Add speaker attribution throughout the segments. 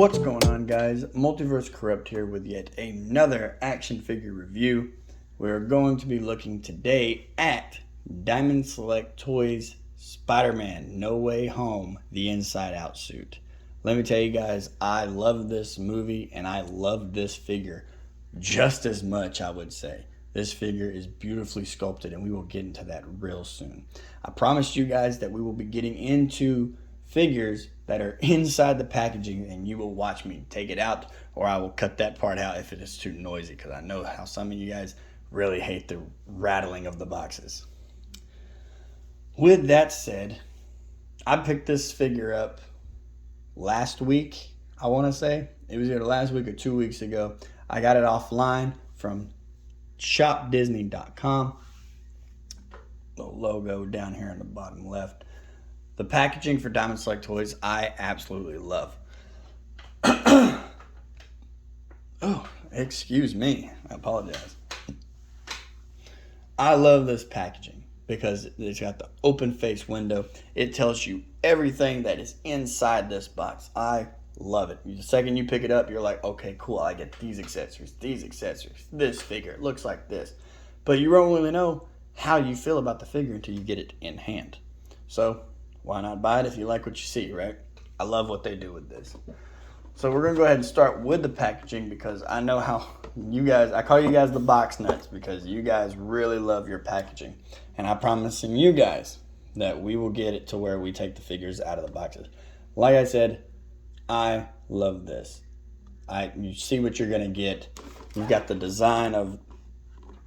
Speaker 1: What's going on, guys? Multiverse Corrupt here with yet another action figure review. We're going to be looking today at Diamond Select Toys Spider-Man No Way Home, the Inside Out suit. Let me tell you guys, I love this movie and I love this figure just as much, I would say. This figure is beautifully sculpted and we will get into that real soon. I promised you guys that we will be getting into figures that are inside the packaging and you will watch me take it out, or I will cut that part out if it is too noisy, because I know how some of you guys really hate the rattling of the boxes. With that said, I picked this figure up last week. I want to say it was either last week or 2 weeks ago. I got it offline from shopdisney.com. The logo down here in the bottom left. The packaging for Diamond Select Toys, I absolutely love. Oh, excuse me. I apologize. I love this packaging because it's got the open face window. It tells you everything that is inside this box. I love it. The second you pick it up, you're like, okay, cool. I get these accessories, this figure. It looks like this. But you don't really know how you feel about the figure until you get it in hand. So why not buy it if you like what you see, right? I love what they do with this. So we're going to go ahead and start with the packaging, because I know how you guys, I call you guys the box nuts, because you guys really love your packaging. And I'm promising you guys that we will get it to where we take the figures out of the boxes. Like I said, I love this. You see what you're going to get. You've got the design of,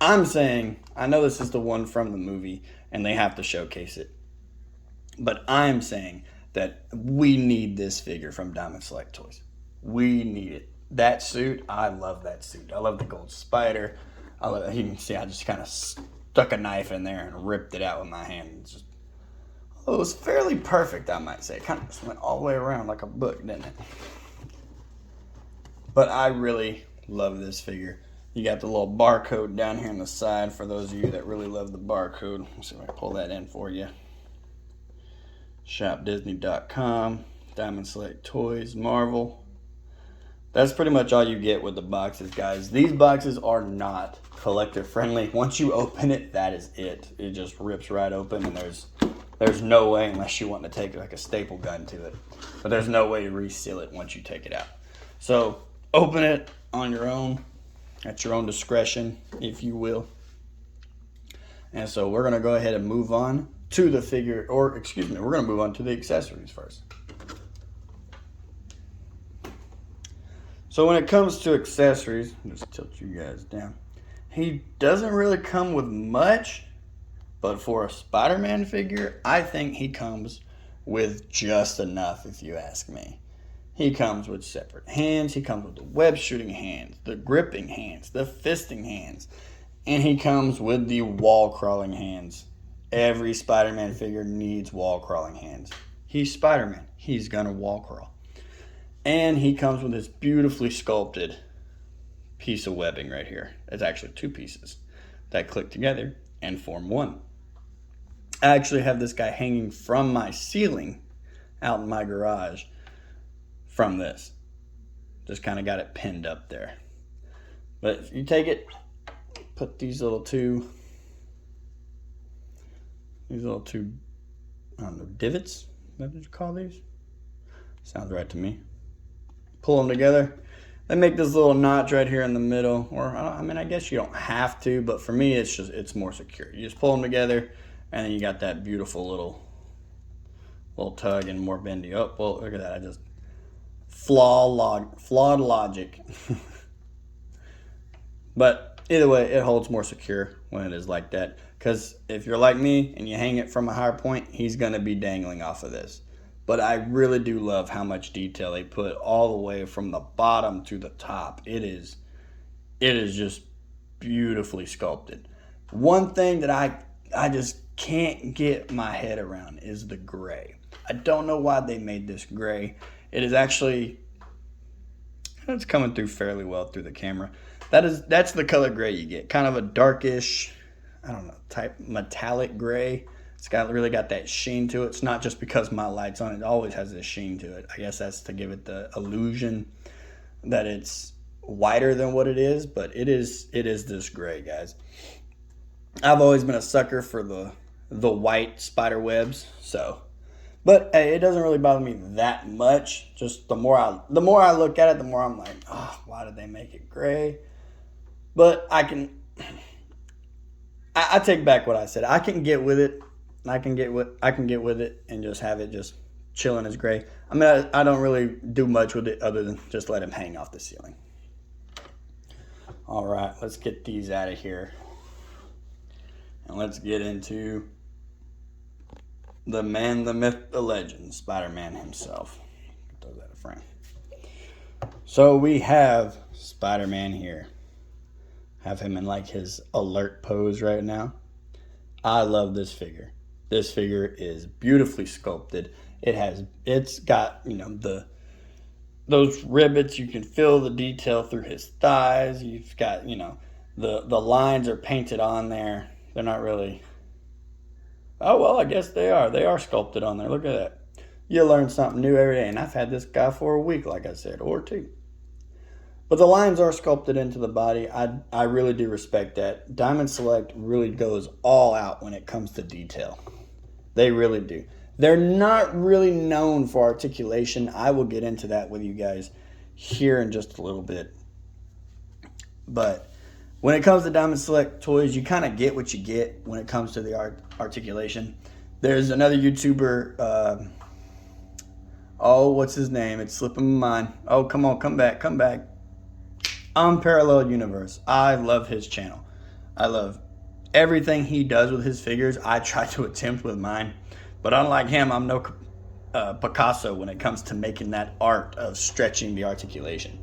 Speaker 1: I'm saying, I know this is the one from the movie and they have to showcase it, but I'm saying that we need this figure from Diamond Select Toys. We need it. That suit, I love that suit. I love the gold spider. I love it. You can see I just kind of stuck a knife in there and ripped it out with my hand. It was fairly perfect, I might say. It kind of just went all the way around like a book, didn't it? But I really love this figure. You got the little barcode down here on the side for those of you that really love the barcode. Let's see if I can pull that in for you. ShopDisney.com, Diamond Select Toys, Marvel. That's pretty much all you get with the boxes, guys. These boxes are not collector friendly. Once you open it, that is it. It just rips right open, and there's no way, unless you want to take like a staple gun to it, but there's no way to reseal it once you take it out. So open it on your own, at your own discretion, if you will. And so we're going to go ahead and move on to the figure, or excuse me, we're going to move on to the accessories first. So when it comes to accessories, just tilt you guys down. He doesn't really come with much, but for a Spider-Man figure, I think he comes with just enough, if you ask me. He comes with separate hands, he comes with the web shooting hands, the gripping hands, the fisting hands, and he comes with the wall crawling hands. Every Spider-Man figure needs wall crawling hands. He's Spider-Man. He's gonna wall crawl. And he comes with this beautifully sculpted piece of webbing right here. It's actually two pieces that click together and form one. I actually have this guy hanging from my ceiling out in my garage from this. Just kind of got it pinned up there. But if you take it, put these little two, I don't know, divots? What did you call these? Sounds right to me. Pull them together. They make this little notch right here in the middle. Or, I mean, I guess you don't have to, but for me, it's more secure. You just pull them together, and then you got that beautiful little tug and more bendy. Oh, well, look at that. I just flawed logic. But either way, it holds more secure when it is like that. Because if you're like me and you hang it from a higher point, he's going to be dangling off of this. But I really do love how much detail they put all the way from the bottom to the top. It is just beautifully sculpted. One thing that I just can't get my head around is the gray. I don't know why they made this gray. It is actually, it's coming through fairly well through the camera. That's the color gray you get. Kind of a darkish, I don't know, type metallic gray. It's really got that sheen to it. It's not just because my light's on. It always has this sheen to it. I guess that's to give it the illusion that it's whiter than what it is, but it is this gray, guys. I've always been a sucker for the white spider webs, so. But hey, it doesn't really bother me that much. Just the more I look at it, the more I'm like, oh, why did they make it gray? But I take back what I said. I can get with it. I can get with it and just have it just chilling as gray. I mean, I don't really do much with it other than just let them hang off the ceiling. All right, let's get these out of here. And let's get into the man, the myth, the legend, Spider-Man himself. Throw that in frame. So we have Spider-Man here. Have him in like his alert pose right now. I love this figure. This figure is beautifully sculpted. It's got, you know, those rivets. You can feel the detail through his thighs. You've got, you know, the lines are painted on there. They're not really. Oh, well, I guess they are. They are sculpted on there. Look at that. You learn something new every day. And I've had this guy for a week, like I said, or two. But the lines are sculpted into the body. I really do respect that. Diamond Select really goes all out when it comes to detail. They really do. They're not really known for articulation. I will get into that with you guys here in just a little bit. But when it comes to Diamond Select toys, you kind of get what you get when it comes to the articulation. There's another YouTuber, what's his name? It's slipping my mind. Oh, come on, come back. Unparalleled Universe. I love his channel. I love everything he does with his figures. I try to attempt with mine. But unlike him, I'm no Picasso when it comes to making that art of stretching the articulation.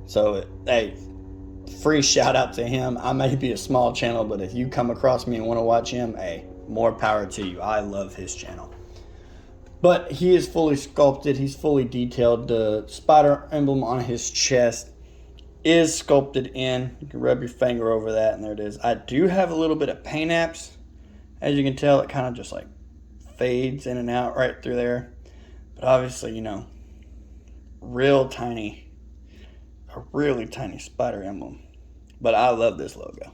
Speaker 1: So, hey, free shout out to him. I may be a small channel, but if you come across me and want to watch him, hey, more power to you. I love his channel. But he is fully sculpted. He's fully detailed. The spider emblem on his chest is sculpted in. You can rub your finger over that, and there it is. I do have a little bit of paint apps. As you can tell, it kind of just like fades in and out right through there. But obviously, you know, a really tiny spider emblem. But I love this logo.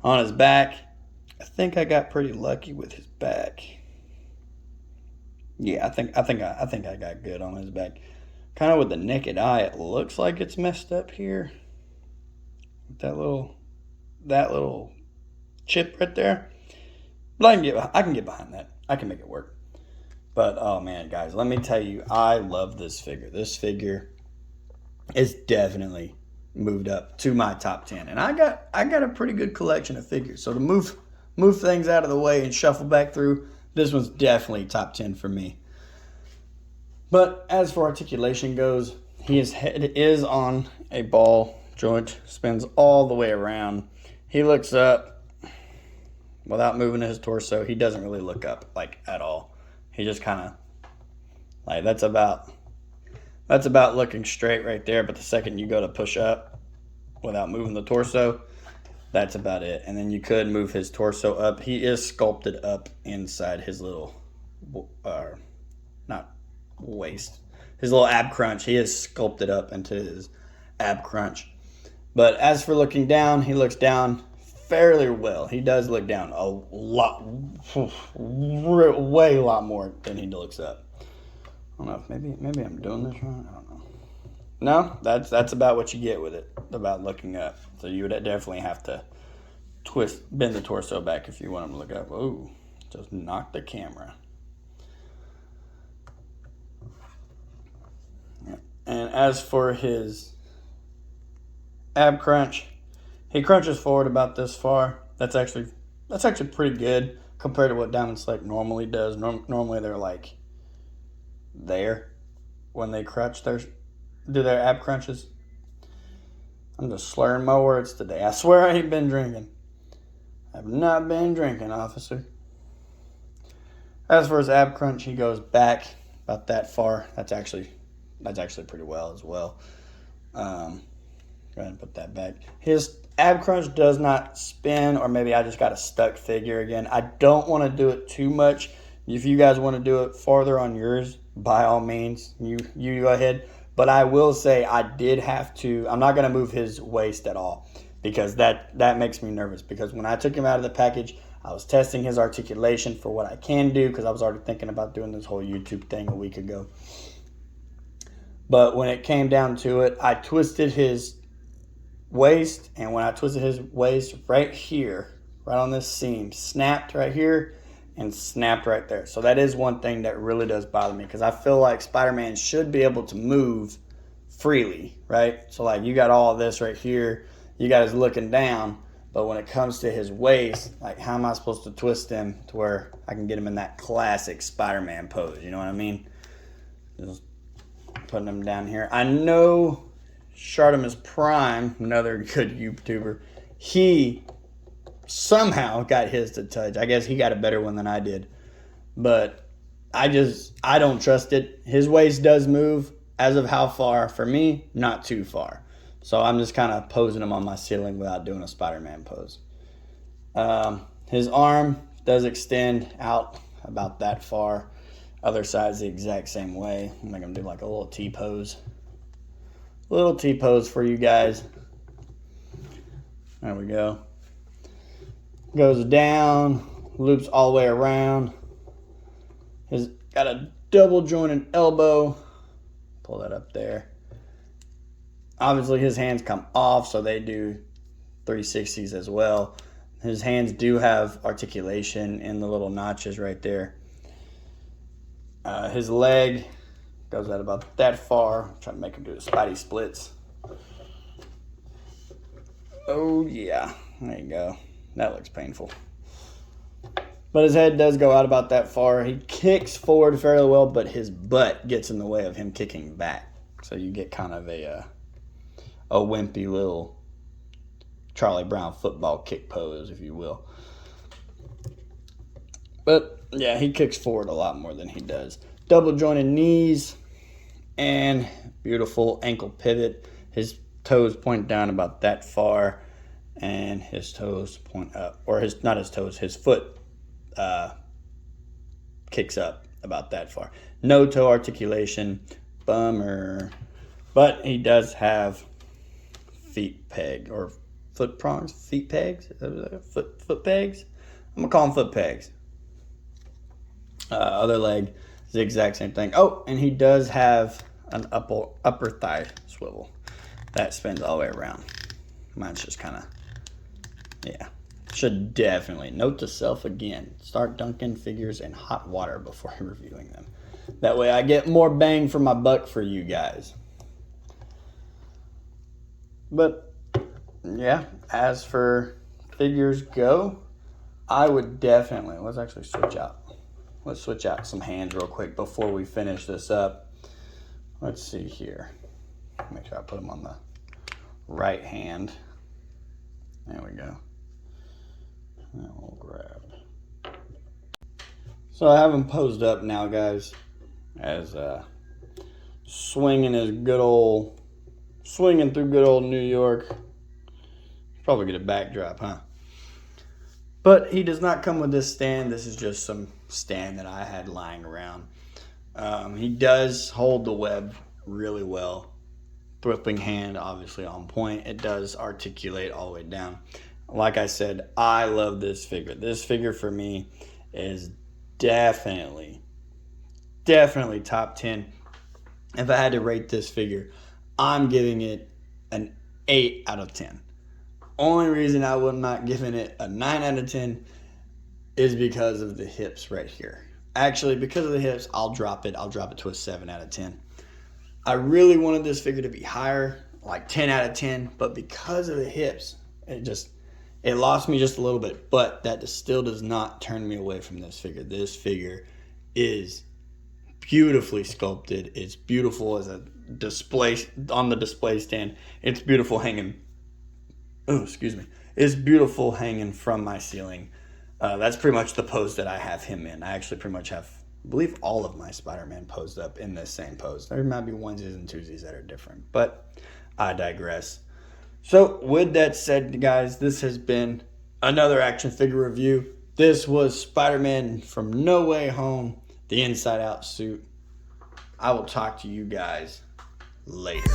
Speaker 1: On his back, I think I got pretty lucky with his back. Yeah, I think I got good on his back. Kind of with the naked eye, it looks like it's messed up here. That little chip right there. But I can get behind that. I can make it work. But oh man, guys, let me tell you, I love this figure. This figure is definitely moved up to my top 10. And I got a pretty good collection of figures. So to move things out of the way and shuffle back through, this one's definitely top 10 for me. But as for articulation goes, his head is on a ball joint, spins all the way around. He looks up without moving his torso. He doesn't really look up like at all. He just kind of like that's about looking straight right there. But the second you go to push up without moving the torso, that's about it. And then you could move his torso up. He is sculpted up inside his little not waist, his little ab crunch. He is sculpted up into his ab crunch. But as for looking down, he looks down fairly well. He does look down a lot, way a lot more than he looks up. I don't know if maybe I'm doing this wrong. I don't know. No, that's about what you get with it, about looking up. So you would definitely have to bend the torso back if you want him to look up. Ooh, just knock the camera. And as for his ab crunch, he crunches forward about this far. That's actually pretty good compared to what Diamond Select normally does. Normally they're like there when they do their ab crunches. I'm just slurring my words today. I swear I ain't been drinking. I've not been drinking, officer. As for his ab crunch, he goes back about that far. That's actually pretty well as well. Go ahead and put that back. His ab crunch does not spin, or maybe I just got a stuck figure again. I don't want to do it too much. If you guys want to do it farther on yours, by all means, you go ahead. But I will say I did have to, I'm not going to move his waist at all, because that makes me nervous. Because when I took him out of the package, I was testing his articulation for what I can do, because I was already thinking about doing this whole YouTube thing a week ago. But when it came down to it, I twisted his waist, and when I twisted his waist right here, right on this seam, snapped right here and snapped right there. So that is one thing that really does bother me, because I feel like Spider-Man should be able to move freely, right? So like you got all of this right here, you guys looking down, but when it comes to his waist, like how am I supposed to twist him to where I can get him in that classic Spider-Man pose? You know what I mean? Just putting him down here. I know Shartimus Prime, another good YouTuber, he somehow got his to touch. I guess he got a better one than I did. But I don't trust it. His waist does move. As of how far? For me, not too far. So I'm just kind of posing him on my ceiling without doing a Spider-Man pose. His arm does extend out about that far. Other side's the exact same way. I'm going to do like a little T-pose. Little T-pose for you guys. There we go. Goes down, loops all the way around. He's got a double jointed elbow. Pull that up there. Obviously his hands come off, so they do 360s as well. His hands do have articulation in the little notches right there. His leg goes out about that far. Trying to make him do the Spidey splits. Oh yeah, there you go. That looks painful. But his head does go out about that far. He kicks forward fairly well, but his butt gets in the way of him kicking back. So you get kind of a wimpy little Charlie Brown football kick pose, if you will. But yeah, he kicks forward a lot more than he does. Double jointed knees and beautiful ankle pivot. His toes point down about that far, and his toes point up, or his foot kicks up about that far. No toe articulation, bummer. But he does have feet peg, or foot prongs, feet pegs, foot pegs. I'm gonna call them foot pegs. Other leg is the exact same thing. Oh, and he does have an upper thigh swivel that spins all the way around. Mine's just kind of, yeah. Should definitely, note to self again, start dunking figures in hot water before reviewing them. That way I get more bang for my buck for you guys. But yeah, as for figures go, I would definitely, let's actually switch out. Let's switch out some hands real quick before we finish this up. Let's see here. Make sure I put them on the right hand. There we go. And we'll grab. So I have him posed up now, guys, as swinging through good old New York. Probably get a backdrop, huh? But he does not come with this stand. This is just some stand that I had lying around. He does hold the web really well. Thripping hand, obviously on point. It does articulate all the way down. Like I said, I love this figure. This figure for me is definitely top 10. If I had to rate this figure, I'm giving it an 8 out of 10. Only reason I would not giving it a 9 out of 10 is because of the hips right here. Actually, because of the hips, I'll drop it to a 7 out of 10. I really wanted this figure to be higher, like 10 out of 10, but because of the hips, it lost me just a little bit. But that still does not turn me away from this figure. This figure is beautifully sculpted. It's beautiful as a display on the display stand. It's beautiful hanging. Oh, excuse me. It's beautiful hanging from my ceiling. That's pretty much the pose that I have him in. I actually pretty much have, I believe, all of my Spider-Man posed up in this same pose. There might be onesies and twosies that are different, but I digress. So with that said, guys, this has been another action figure review. This was Spider-Man from No Way Home, the Inside Out suit. I will talk to you guys later.